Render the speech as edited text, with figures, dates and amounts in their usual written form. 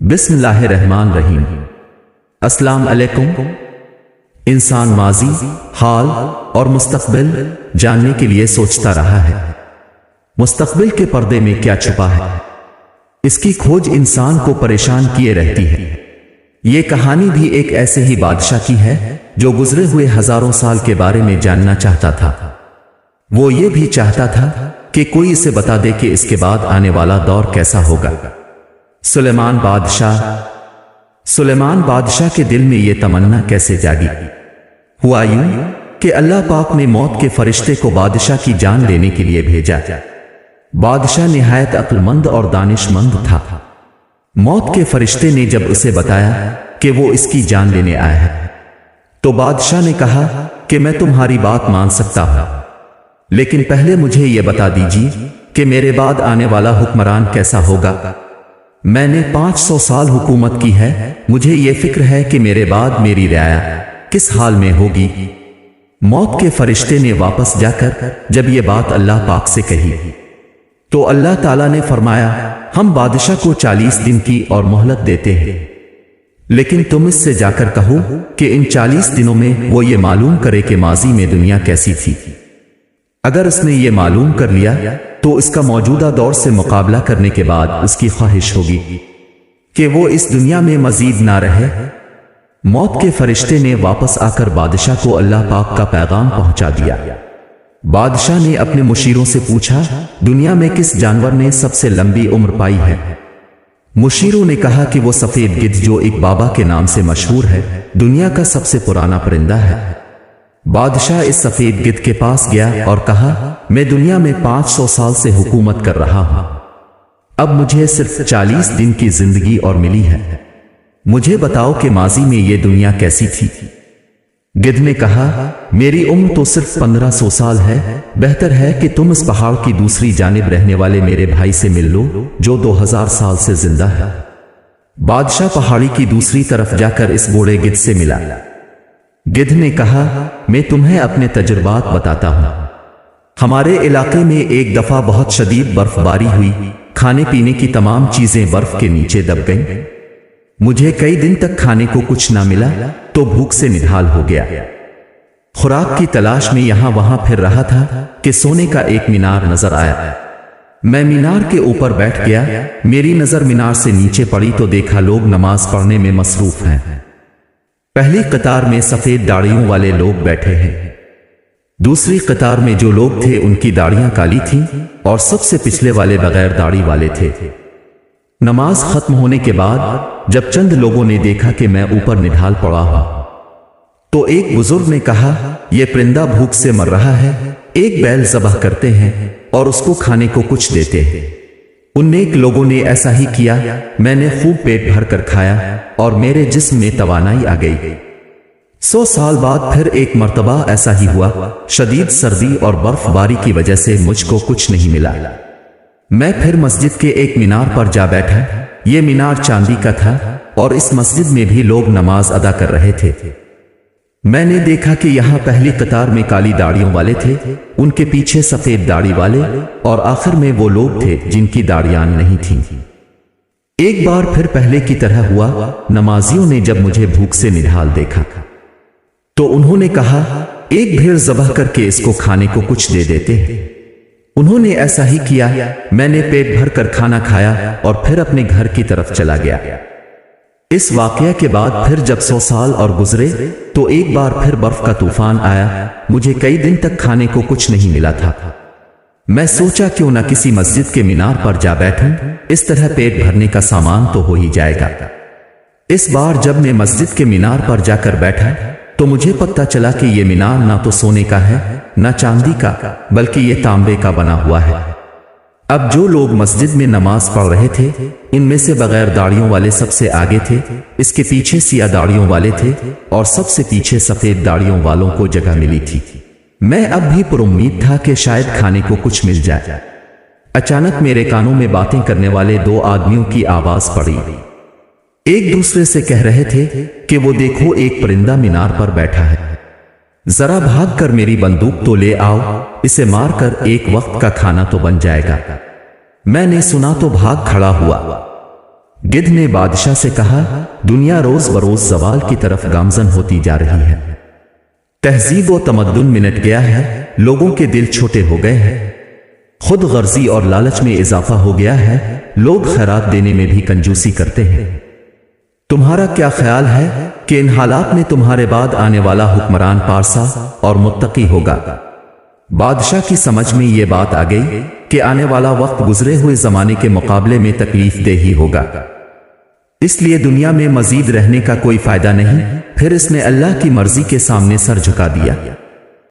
बिस्मिल्लाहिर्रहमानिर्रहीम। अस्सलाम अलैकुम। इंसान माजी, हाल और मुस्तकबिल जानने के लिए सोचता रहा है। मुस्तकबिल के पर्दे में क्या छुपा है, इसकी खोज इंसान को परेशान किए रहती है। ये कहानी भी एक ऐसे ही बादशाह की है जो गुजरे हुए हजारों साल के बारे में जानना चाहता था। वो ये भी चाहता था कि कोई इसे बता दे कि इसके बाद आने वाला दौर कैसा होगा। सुलेमान बादशाह के दिल में ये तमन्ना कैसे जागी? हुआ यूं कि अल्लाह पाक ने मौत के फरिश्ते को बादशाह की जान लेने के लिए भेजा। बादशाह निहायत अक्लमंद और दानिशमंद था। मौत के फरिश्ते ने जब उसे बताया कि वो इसकी जान लेने आया है, तो बादशाह ने कहा कि मैं तुम्हारी बात मान सकता हूं, लेकिन पहले मुझे यह बता दीजिए कि मेरे बाद आने वाला हुक्मरान कैसा होगा। मैंने 500 साल हुकूमत की है, मुझे यह फिक्र है कि मेरे बाद मेरी रियाया किस हाल में होगी। मौत के फरिश्ते ने वापस जाकर जब यह बात अल्लाह पाक से कही, तो अल्लाह ताला ने फरमाया, हम बादशाह को 40 दिन की और मोहलत देते हैं, लेकिन तुम इससे जाकर कहो कि इन 40 दिनों में वो ये मालूम करे कि माजी में दुनिया कैसी थी। अगर उसने ये मालूम कर लिया तो इसका मौजूदा दौर से मुकाबला करने के बाद उसकी ख्वाहिश होगी कि वो इस दुनिया में मजीद ना रहे। मौत के फरिश्ते ने वापस आकर बादशाह को अल्लाह पाक का पैगाम पहुंचा दिया। बादशाह ने अपने मुशीरों से पूछा, दुनिया में किस जानवर ने सबसे लंबी उम्र पाई है? मुशीरों ने कहा कि वो सफेद गिद्ध जो एक बाबा के नाम से मशहूर है, दुनिया का सबसे पुराना परिंदा है। बादशाह इस सफेद गिद्ध के पास गया और कहा, मैं दुनिया में 500 साल से हुकूमत कर रहा हूं, अब मुझे सिर्फ 40 दिन की जिंदगी और मिली है। मुझे बताओ कि माजी में ये दुनिया कैसी थी। गिद्ध ने कहा, मेरी उम्र तो सिर्फ 1500 साल है, बेहतर है कि तुम इस पहाड़ की दूसरी जानिब रहने वाले मेरे भाई से मिल लो जो 2000 साल से जिंदा है। बादशाह पहाड़ी की दूसरी तरफ जाकर इस बूढ़े गिद्ध से मिला। गिद्ध ने कहा, मैं तुम्हें अपने तजुर्बात बताता हूं। हमारे इलाके में एक दफा बहुत शदीद बर्फबारी हुई, खाने पीने की तमाम चीजें बर्फ के नीचे दब गईं। मुझे कई दिन तक खाने को कुछ ना मिला तो भूख से निढाल हो गया। खुराक की तलाश में यहां वहां फिर रहा था कि सोने का एक मीनार नजर आया। मैं मीनार के ऊपर बैठ गया। मेरी नजर मीनार से नीचे पड़ी तो देखा लोग नमाज पढ़ने में मसरूफ हैं। पहली कतार में सफेद दाढ़ियों वाले लोग बैठे हैं, दूसरी कतार में जो लोग थे उनकी दाढ़ियां काली थीं और सबसे पिछले वाले बगैर दाढ़ी वाले थे। नमाज खत्म होने के बाद जब चंद लोगों ने देखा कि मैं ऊपर निढाल पड़ा हूं, तो एक बुजुर्ग ने कहा, यह परिंदा भूख से मर रहा है, एक बैल ज़बह करते हैं और उसको खाने को कुछ देते हैं। उन नेक लोगों ने ऐसा ही किया। मैंने खूब पेट भर कर खाया और मेरे जिस्म में तवानाई आ गई। 100 साल बाद फिर एक मर्तबा ऐसा ही हुआ। शदीद सर्दी और बर्फबारी की वजह से मुझको कुछ नहीं मिला। मैं फिर मस्जिद के एक मीनार पर जा बैठा। ये मीनार चांदी का था और इस मस्जिद में भी लोग नमाज अदा कर रहे थे। मैंने देखा कि यहां पहली कतार में काली दाढ़ियों वाले थे, उनके पीछे सफेद दाढ़ी वाले और आखिर में वो लोग थे जिनकी दाढ़ियां नहीं थीं। एक बार फिर पहले की तरह हुआ। नमाजियों ने जब मुझे भूख से निढाल देखा तो उन्होंने कहा, एक भेड़ ज़बह करके इसको खाने को कुछ दे देते हैं। उन्होंने ऐसा ही किया। मैंने पेट भर कर खाना खाया और फिर अपने घर की तरफ चला गया। इस वाकया के बाद फिर जब 100 साल और गुजरे तो एक बार फिर बर्फ का तूफान आया। मुझे कई दिन तक खाने को कुछ नहीं मिला था। मैं सोचा क्यों ना किसी मस्जिद के मीनार पर जा बैठूं, इस तरह पेट भरने का सामान तो हो ही जाएगा। इस बार जब मैं मस्जिद के मीनार पर जाकर बैठा तो मुझे पता चला कि यह मीनार ना तो सोने का है ना चांदी का, बल्कि यह तांबे का बना हुआ है। अब जो लोग मस्जिद में नमाज पढ़ रहे थे, इनमें से बगैर दाढ़ियों वाले सबसे आगे थे, इसके पीछे सिया दाढ़ियों वाले थे और सबसे पीछे सफेद दाढ़ियों वालों को जगह मिली थी। मैं अब भी पुरुम्मीद था कि शायद खाने को कुछ मिल जाए। अचानक मेरे कानों में बातें करने वाले 2 आदमियों की आवाज पड़ी। एक दूसरे से कह रहे थे कि वो देखो, एक परिंदा मीनार पर बैठा है, जरा भाग कर मेरी बंदूक तो ले आओ, इसे मारकर एक वक्त का खाना तो बन जाएगा। मैंने सुना तो भाग खड़ा हुआ। गिद्ध ने बादशाह से कहा, दुनिया रोज बरोज जवाल की तरफ गामजन होती जा रही है। तहजीब व तमद्दुन मिनट गया है, लोगों के दिल छोटे हो गए हैं, खुद गर्जी और लालच में इजाफा हो गया है, लोग खैरात देने में भी कंजूसी करते हैं। तुम्हारा क्या ख्याल है कि इन हालात में तुम्हारे बाद आने वाला हुक्मरान पारसा और मुत्तकी होगा? बादशाह की समझ में यह बात आ गई कि आने वाला वक्त गुजरे हुए जमाने के मुकाबले में तकलीफ दे ही होगा, इसलिए दुनिया में मजीद रहने का कोई फायदा नहीं। फिर इसने अल्लाह की मर्जी के सामने सर झुका दिया।